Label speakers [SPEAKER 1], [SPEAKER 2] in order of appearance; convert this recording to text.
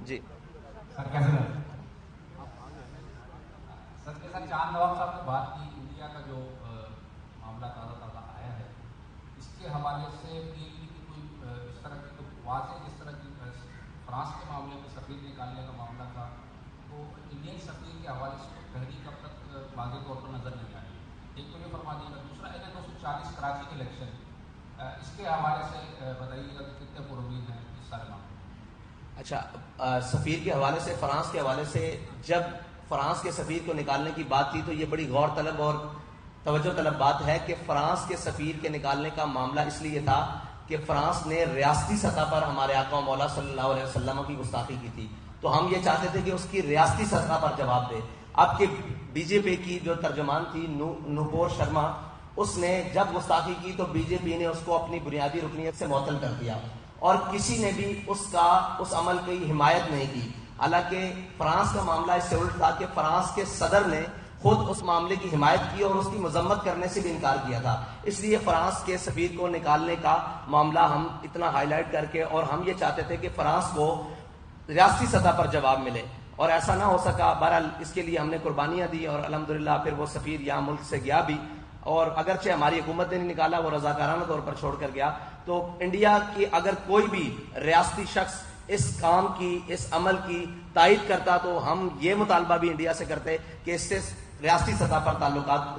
[SPEAKER 1] جی
[SPEAKER 2] سر کیسے ہیں؟ سر کے ساتھ چاند نواب صاحب نے بات کی انڈیا کا جو معاملہ تازہ آیا ہے اس کے حوالے سے پی ایل ڈی کی کوئی اس طرح کی تو واضح جس طرح کی فرانس کے معاملے میں سفیر نکالنے کا معاملہ تھا تو انڈین سفیر کے حوالے سے کوئی تحریک اب تک واضح طور پر نظر نہیں آئی. ایک تو یہ فرما دیے گا. دوسرا این 240 کراچی کے الیکشن اس کے حوالے سے بتائیے گا کہ کتنے پر امید ہیں اس سارے معاملے.
[SPEAKER 1] اچھا، سفیر کے حوالے سے، فرانس کے حوالے سے جب فرانس کے سفیر کو نکالنے کی بات تھی تو یہ بڑی غور طلب اور توجہ طلب بات ہے کہ فرانس کے سفیر کے نکالنے کا معاملہ اس لیے تھا کہ فرانس نے ریاستی سطح پر ہمارے آقا و مولا صلی اللہ علیہ وسلم کی گستاخی کی تھی، تو ہم یہ چاہتے تھے کہ اس کی ریاستی سطح پر جواب دے. اب کہ بی جے پی کی جو ترجمان تھی نوپور شرما، اس نے جب گستاخی کی تو بی جے پی نے اس کو اپنی بنیادی رکنیت سے معطل کر دیا اور کسی نے بھی اس عمل کی حمایت نہیں کی. حالانکہ فرانس کا معاملہ اس سے الٹ تھا کہ فرانس کے صدر نے خود اس معاملے کی حمایت کی اور اس کی مذمت کرنے سے بھی انکار کیا تھا. اس لیے فرانس کے سفیر کو نکالنے کا معاملہ ہم اتنا ہائی لائٹ کر کے، اور ہم یہ چاہتے تھے کہ فرانس کو ریاستی سطح پر جواب ملے، اور ایسا نہ ہو سکا. بہرحال اس کے لیے ہم نے قربانیاں دی اور الحمدللہ پھر وہ سفیر یہاں ملک سے گیا بھی، اور اگرچہ ہماری حکومت نے نہیں نکالا، وہ رضاکارانہ طور پر چھوڑ کر گیا. تو انڈیا کی اگر کوئی بھی ریاستی شخص اس کام کی، اس عمل کی تائید کرتا تو ہم یہ مطالبہ بھی انڈیا سے کرتے کہ اس سے ریاستی سطح پر تعلقات